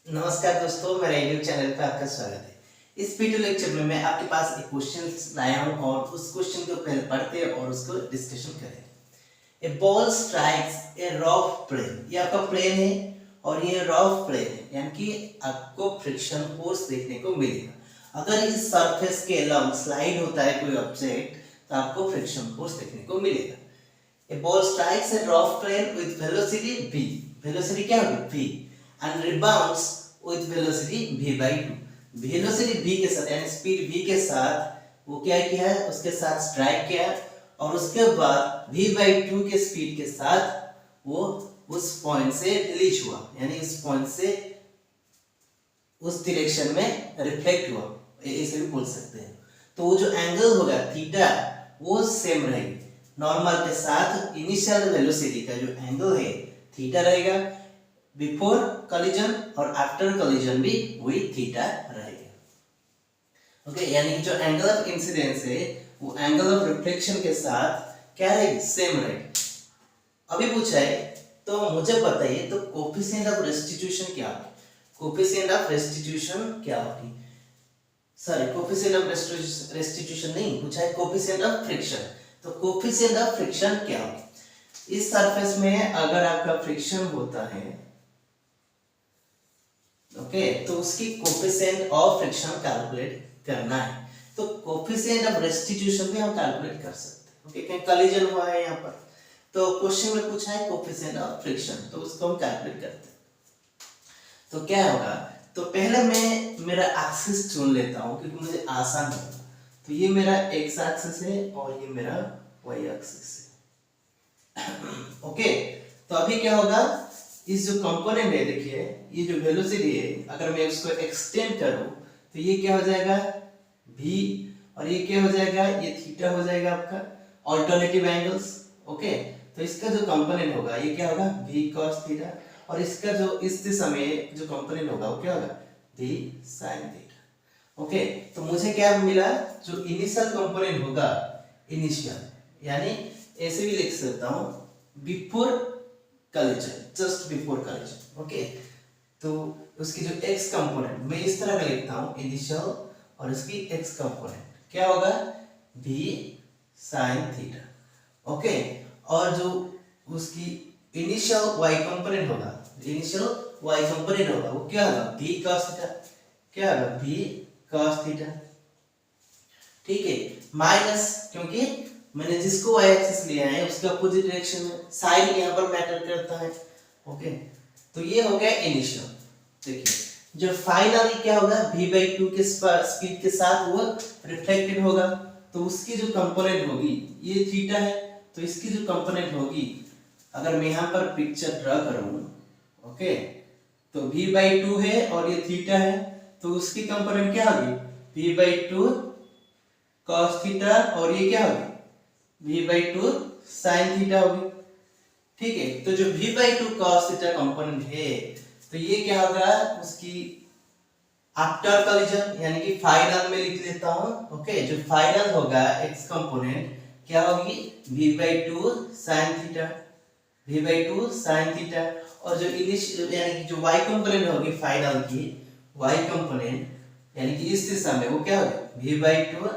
नमस्कार दोस्तों, मेरे यूट्यूब चैनल पे आपका स्वागत है। इस वीडियो लेक्चर में मैं आपके पास एक क्वेश्चन लाया हूं और उस क्वेश्चन को पहले पढ़ते हैं और उसको डिस्कशन करें। A ball strikes a rough plane, ये आपका प्लेन है और ये रफ प्लेन है, यानी कि आपको फ्रिक्शन फोर्स देखने को मिलेगा। अगर इस सरफेस के अलॉन्ग स्लाइड होता है कोई ऑब्जेक्ट तो आपको फ्रिक्शन फोर्स देखने को मिलेगा। A ball strikes a rough plane with velocity v. Velocity क्या होगी? v. And rebounds with velocity v by 2. Velocity v के साथ यानी स्पीड v के साथ वो क्या किया है? उसके साथ स्ट्राइक किया और उसके बाद v by 2 के स्पीड के साथ वो उस पॉइंट से रिलीज हुआ, यानी उस पॉइंट से उस डायरेक्शन में रिफ्लेक्ट हुआ, ऐसे भी बोल सकते हैं। तो वो जो एंगल होगा थीटा वो सेम रहेगी। नॉर्मल के साथ इनिशियल वेलोसिटी का जो एंगल है थीटा रहेगा, बिफोर कॉलिजन और आफ्टर कॉलिजन भी वही थीटा रहेगा। ओके, यानी जो एंगल ऑफ इंसिडेंस है वो एंगल ऑफ रिफ्लेक्शन के साथ क्या रहेगी? सेम रहेगी। अभी पूछा है तो मुझे बताइए तो कोफिशिएंट ऑफ रेस्टिट्यूशन क्या होगी? कोफिशिएंट ऑफ रेस्टिट्यूशन क्या होगी? सॉरी, कोफिशिएंट ऑफ रेस्टिट्यूशन नहीं पूछा है, कोफिशिएंट ऑफ फ्रिक्शन। तो कोफिशिएंट ऑफ फ्रिक्शन क्या होगा? इस सरफेस में अगर आपका फ्रिक्शन होता है ओके, तो उसकी कोफिशिएंट ऑफ फ्रिक्शन कैलकुलेट करना है। तो कोफिशिएंट ऑफ रेस्टिट्यूशन भी हम कैलकुलेट कर सकते हैं। ओके, कहीं कॉलिजन हुआ है यहाँ पर तो क्वेश्चन में पूछा है कोफिशिएंट ऑफ फ्रिक्शन, तो उसको हम कैलकुलेट करते हैं। तो क्या होगा? तो पहले मैं मेरा एक्सिस चुन लेता हूँ क्योंकि मुझे आसान होगा। तो ये मेरा एक्स एक्सिस है और ये मेरा वाई एक्सिस है। ओके, तो अभी क्या होगा? इस जो कंपोनेंट है, देखिए ये जो वेलोसिटी है, अगर मैं उसको एक्सटेंड करूं तो ये क्या हो जाएगा? v, और ये क्या हो जाएगा? ये थीटा हो जाएगा आपका ऑल्टरनेटिव एंगल्स। ओके, तो इसका जो कंपोनेंट होगा ये क्या होगा? v cos थीटा, और इसका जो इस दिशा में जो कंपोनेंट होगा वो क्या होगा? v sin theta. ओके, तो मुझे क्या मिला? जो इनिशियल कंपोनेंट होगा, इनिशियल यानी ऐसे भी लिख सकता हूं before collision, just before collision. Okay, तो उसकी जो x कंपोनेंट मैं इस तरह का लिखता हूं इनिशियल, और इसकी x कंपोनेंट क्या होगा? v sin theta. ओके, और जो उसकी इनिशियल y कंपोनेंट होगा, इनिशियल y कंपोनेंट होगा वो क्या होगा? v cos theta. क्या होगा? v cos theta. ठीक है, माइनस, क्योंकि मैंने जिसको y एक्सिस लिया है उसके अपोजिट डायरेक्शन में साइन यहाँ पर मैटर करता है। ओके, तो ये हो गया इनिशियल। देखिए जो फाइनली क्या होगा? v/2 के स्पीड के साथ वो रिफ्लेक्टेड होगा, तो उसकी जो कंपोनेंट होगी ये थीटा है, तो इसकी जो कंपोनेंट होगी अगर मैं यहाँ पर पिक्चर ड्रा करूँ, ओके, तो v/2 है और ये थीटा है, तो उसकी कंपोनेंट क्या होगी? v/2 cos थीटा, और ये क्या होगी? v/2 sin थीटा होगी। ठीक है, तो जो v/2 cos थीटा कंपोनेंट है तो ये क्या होगा? उसकी आफ्टर कॉलिजन यानी कि फाइनल में लिख लेता हूं। ओके, जो फाइनल होगा x कंपोनेंट क्या होगी? v/2 sin theta, v/2 sin theta, और जो इनिशियल यानी कि जो y कंपोनेंट होगी फाइनल की, y कंपोनेंट यानी कि इस दिशा में वो क्या होगी? v/2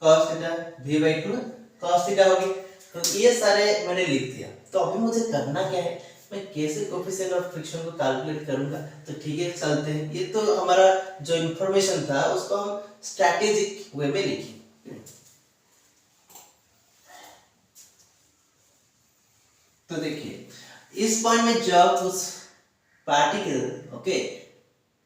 cos theta, v/2 cos theta होगी। तो ये सारे मैंने लिख दिया। तो अभी मुझे करना क्या है? मैं कैसे कोफिशिएंट ऑफ फ्रिक्शन को कैलकुलेट करूंगा? तो ठीक है, चलते हैं। ये तो हमारा जो इंफॉर्मेशन था उसको हम स्ट्रैटेजिक वे में लिखें। तो देखिए इस पॉइंट में जब उस पार्टिकल ओके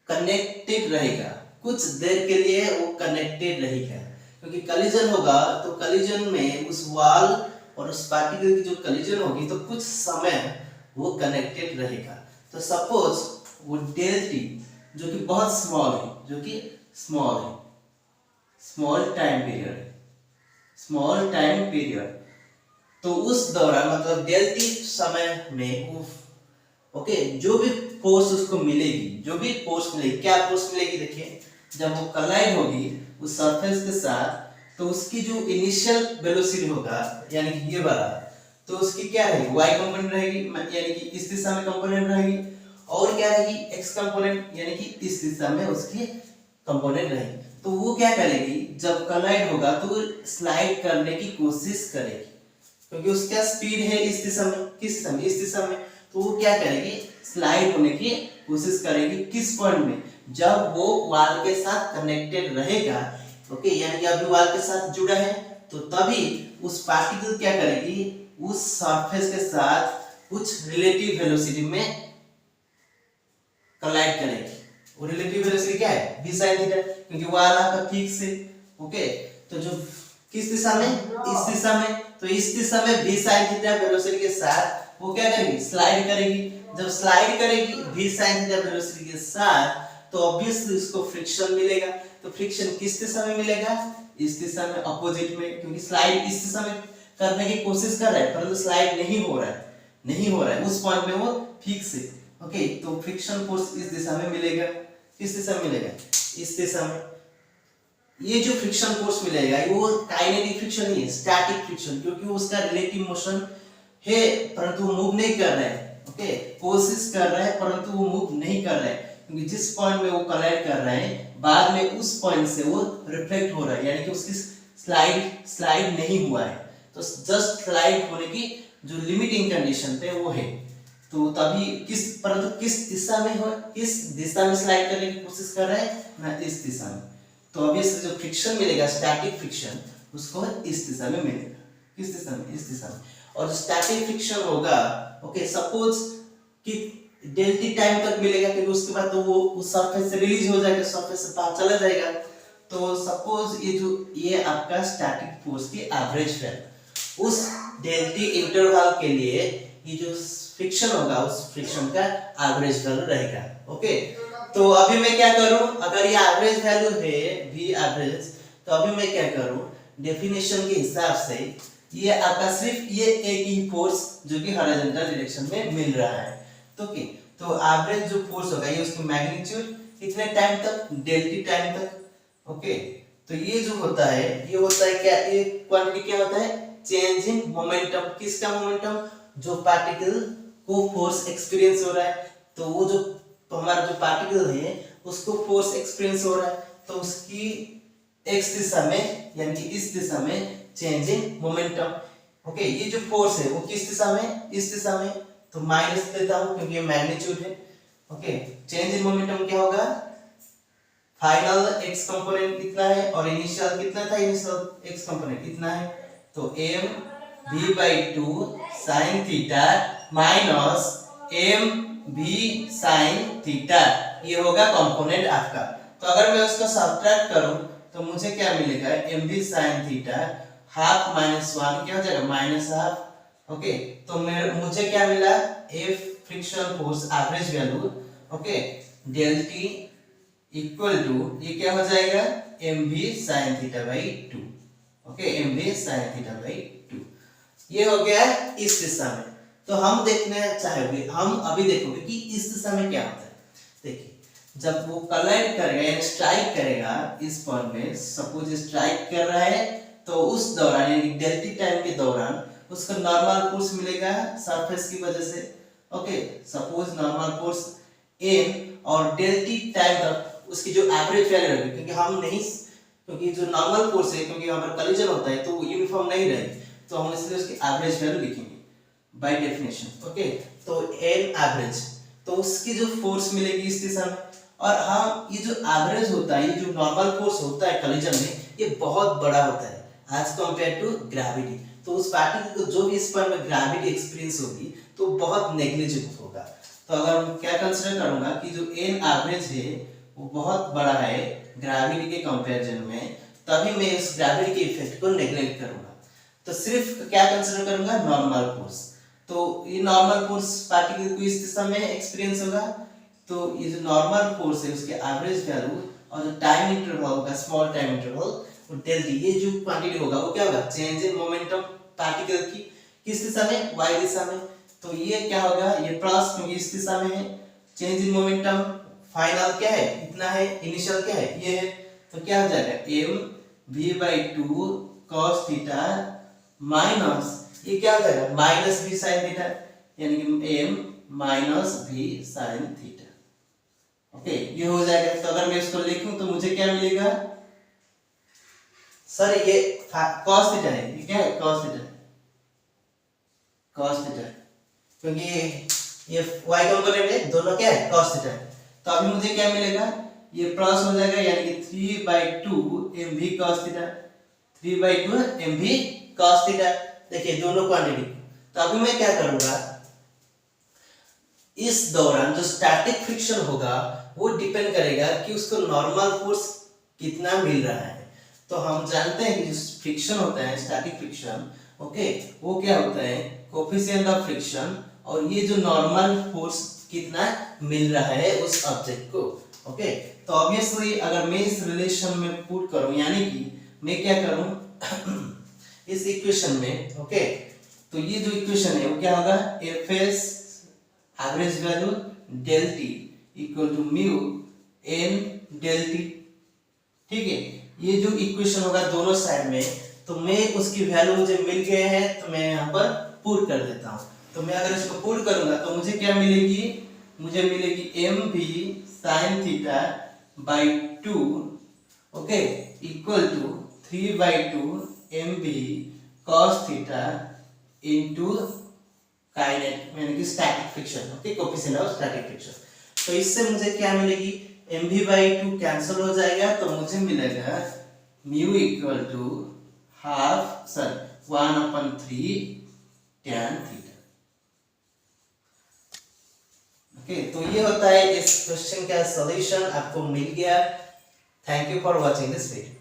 कनेक्टेड रहेगा, कुछ देर के लिए वो कनेक्टेड रहेगा, क्योंकि कॉलिजन होगा तो कॉलिजन में उस वॉल और उस पार्टिकल की जो कॉलिजन होगी तो कुछ समय वो कनेक्टेड रहेगा। तो सपोज वो डेल टी जो कि बहुत स्मॉल है, जो कि स्मॉल है, small time period, small time period, तो उस दौरान मतलब डेल टी समय में वो ओके जो भी फोर्स उसको मिलेगी, जो भी फोर्स मिलेगी, क्या फोर्स मिलेगी? देखिए जब वो कोलाइड होगी उस सरफेस के साथ तो उसकी जो इनिशियल वेलोसिटी होगा यानी कि ये वाला, तो उसकी क्या रहेगी? y कंपोनेंट रहेगी, यानी कि इस दिशा में कंपोनेंट रहेगी, और क्या रहेगी एक्स कंपोनेंट, यानी कि इस दिशा में उसकी कंपोनेंट रहेगी। तो वो क्या करेगी, जब कोलाइड होगा तो स्लाइड करने की कोशिश करेगी, क्योंकि उसका स्पीड है इस दिशा में, किस दिशा में, इस दिशा में। तो वो क्या करेगी, स्लाइड होने की कोशिश करेगी किस पॉइंट में, जब वो वॉल के साथ कनेक्टेड रहेगा। ओके, यानी कि अभी वॉल के साथ जुड़ा है, तो तभी उस पार्टिकल क्या करेगी, उस सरफेस के साथ कुछ रिलेटिव वेलोसिटी में कोलाइड करेगी। वो रिलेटिव वेलोसिटी क्या है, v sin थीटा, क्योंकि वॉल आपका फिक्स है। ओके, तो जो किस दिशा में, इस दिशा में, तो इस दिशा में v sin थीटा वेलोसिटी के साथ वो क्या करेगी, स्लाइड करेगी। जब स्लाइड करेगी v sin थीटा वेलोसिटी के साथ, तो ऑब्वियसली उसको फ्रिक्शन मिलेगा। तो फ्रिक्शन किस दिशा में मिलेगा, इस दिशा में, अपोजिट में, क्योंकि स्लाइड इस दिशा में करने की कोशिश कर रहा है परंतु स्लाइड नहीं हो रहा है, नहीं हो रहा है, उस पॉइंट में वो फिक्स है। ओके, तो फ्रिक्शन फोर्स इस दिशा में मिलेगा, किस दिशा में मिलेगा, इस दिशा में। ये जो फ्रिक्शन फोर्स मिलेगा वो काइनेटिक फ्रिक्शन नहीं है, स्टैटिक फ्रिक्शन, क्योंकि उसका रिलेटिव मोशन है परंतु वो मूव नहीं कर रहा है। ओके, कोशिश कर रहा है परंतु वो मूव नहीं कर रहा है, क्योंकि जिस पॉइंट में वो कोलाइड कर रहा है बाद में उस पॉइंट से वो रिफ्लेक्ट हो रहा है, यानी कि उसकी स्लाइड नहीं हुआ है। तो जस्ट स्लाइड होने की जो लिमिटिंग कंडीशन पे वो है। तो तभी परंतु किस दिशा में हो, किस दिशा में स्लाइड करने की कोशिश कर रहा है ना, इस दिशा में। तो ऑब्वियसली जो फ्रिक्शन मिलेगा, स्टैटिक फ्रिक्शन, उसको इस दिशा में मिलेगा, किस दिशा में, इस दिशा में। और जो स्टैटिक फ्रिक्शन होगा, ओके, सपोज कि डेल्टी टाइम तक मिलेगा, फिर उसके बाद तो वो उस सरफेस से रिलीज हो जाएगा, सरफेस से बाहर चला जाएगा। तो सपोज ये आपका स्टैटिक फोर्स की एवरेज वैल्यू, उस डेल्टी इंटरवल के लिए ये जो फ्रिक्शन होगा उस फ्रिक्शन का एवरेज वैल्यू रहेगा। ओके, तो अभी मैं क्या करूं, अगर ये एवरेज वैल्यू है v एवरेज, तो अभी मैं क्या करूं, डेफिनेशन के हिसाब से ये आपका सिर्फ ये एक ही फोर्स जो कि हॉरिजॉन्टल डायरेक्शन में मिल रहा है। तो क्या, तो एवरेज जो फोर्स होगा ये उसकी मैग्नीट्यूड कितने टाइम तक, डेल्टी टाइम तक। ओके, तो ये जो होता है ये होता है क्या, ये क्वांटिटी क्या होता है, चेंज इन मोमेंटम। किसका मोमेंटम, जो पार्टिकल को फोर्स एक्सपीरियंस हो रहा है, तो वो जो हमारा जो पार्टिकल है उसको फोर्स एक्सपीरियंस हो रहा है, तो उसकी एक्स दिशा में यानी कि इस दिशा में चेंज इन मोमेंटम। ओके, ये जो फोर्स है वो किस दिशा में, इस दिशा में, तो माइनस देता हूं क्योंकि ये मैग्नीट्यूड है। ओके, चेंज इन मोमेंटम क्या होगा, फाइनल एक्स कंपोनेंट कितना है और इनिशियल कितना था, इनिशियल एक्स कंपोनेंट इतना है, तो m v/2 sin theta minus m v sin theta, ये होगा कंपोनेंट आपका। तो अगर मैं उसको सब्ट्रैक्ट करूं तो मुझे क्या मिलेगा, m v sin theta half minus 1 क्या हो जाएगा, माइनस हाफ। ओके, तो मुझे क्या मिला, F friction force average value, okay, del T equal to ये क्या हो जाएगा, mv sin theta by 2। Okay, mv sin theta by 2 ये हो गया इस दिशा में। तो हम देखने चाहेंगे, हम अभी देखोगे कि इस दिशा में क्या होता है। देखिए, जब वो कोलाइड करेगा यानी स्ट्राइक करेगा इस पॉइंट में, सपोज स्ट्राइक कर रहा है, तो उस दौरान यानी डेल्टी टाइम के दौरान उसको नॉर्मल फोर्स मिलेगा सरफेस की वजह से। Okay, suppose normal force m और डेल्टी टाइम तक उसकी जो एवरेज वैल्यू रहेगी, क्योंकि हम नहीं, क्योंकि जो नॉर्मल फोर्स है, क्योंकि हमारा कोलिजन होता है तो यूनिफॉर्म नहीं रहेगी, तो हम इसलिए उसकी एवरेज वैल्यू लिखेंगे बाय डेफिनेशन। ओके, तो n एवरेज, तो उसकी जो फोर्स मिलेगी इस दिशा में। और हाँ, ये जो एवरेज होता है, ये जो नॉर्मल फोर्स होता है कोलिजन में, ये बहुत बड़ा होता है एज कंपेयर टू ग्रेविटी। तो उस पार्टिकल को जो भी इस पर में ग्रेविटी एक्सपीरियंस होगी तो बहुत नेग्लिजिबल होगा। तो अगर मैं क्या कंसीडर करूंगा कि जो n एवरेज है वो बहुत बड़ा है ग्रेविटी के कंपैरिजन में, तभी मैं इस ग्रेविटी के इफेक्ट को नेग्लेक्ट करूंगा। तो सिर्फ क्या कंसीडर करूंगा, नॉर्मल फोर्स। तो ये नॉर्मल फोर्स पार्टिकल को इस दिशा में एक्सपीरियंस होगा, तो ये जो नॉर्मल फोर्स है उसके एवरेज वैल्यू और जो टाइम इंटरवल होगा, स्मॉल टाइम इंटरवल, वो डेल्टी, ये जो क्वांटिटी होगा वो क्या होगा, चेंज इन मोमेंटम पार्टिकल की किस दिशा में, y दिशा में। तो ये क्या होगा, ये प्लस, क्योंकि इस दिशा में है, चेंज इन मोमेंटम फाइनल क्या है, इतना है, इनिशियल क्या है, ये है, तो क्या हो जाएगा, m v/2 cos theta minus ये क्या हो जाएगा, माइनस v sin थीटा, यानी कि m minus v sine theta. Okay, ये हो जाएगा। तो अगर मैं इसको लिखूं तो मुझे क्या मिलेगा सर, ये cos थीटा है, ये क्या है cos थीटा, cos थीटा, क्योंकि ये y कंपोनेंट है, दोनों क्या है cos थीटा। तो अभी मुझे क्या मिलेगा, ये प्लस हो जाएगा, यानी कि 3/2 mv cos theta, 3/2 mv cos theta. देखिए दोनों क्वांटिटी। तो अभी मैं क्या करूंगा, इस दौरान जो स्टैटिक फ्रिक्शन होगा वो डिपेंड करेगा कि उसको नॉर्मल फोर्स कितना मिल रहा है। तो हम जानते हैं कि जो फ्रिक्शन होता है स्टैटिक फ्रिक्शन, ओके, वो क्या होता है कोफिशिएंट ऑफ फ्रिक्शन, और ये जो नॉर्मल फोर्स कितना मिल रहा है उस ऑब्जेक्ट को। ओके, तो ऑब्वियसली अगर मैं इस रिलेशन में पुट करूं, यानी कि मैं क्या करूं इस इक्वेशन में, ओके, तो ये जो इक्वेशन है वो क्या होगा, Fs average value del T equal to mu n del T. ठीक है, ये जो इक्वेशन होगा दोनों साइड में, तो मैं उसकी वैल्यू मुझे मिल गए हैं तो मैं यहाँ पर पुट कर देता हूँ। तो मैं अगर इसको पुट करूंगा तो मुझे क्या मिलेगी, मुझे मिलेगी mv sin theta by 2, okay, equal to 3/2 mv cos theta into kinetic यानी कि static friction, okay, coefficient of static friction. तो इससे मुझे क्या मिलेगी, mv/2 कैंसिल हो जाएगा, तो मुझे मिलेगा mu equal to half sir 1/3 tan theta. Okay, तो ये होता है इस क्वेश्चन का सॉल्यूशन, आपको मिल गया। Thank you for watching this video.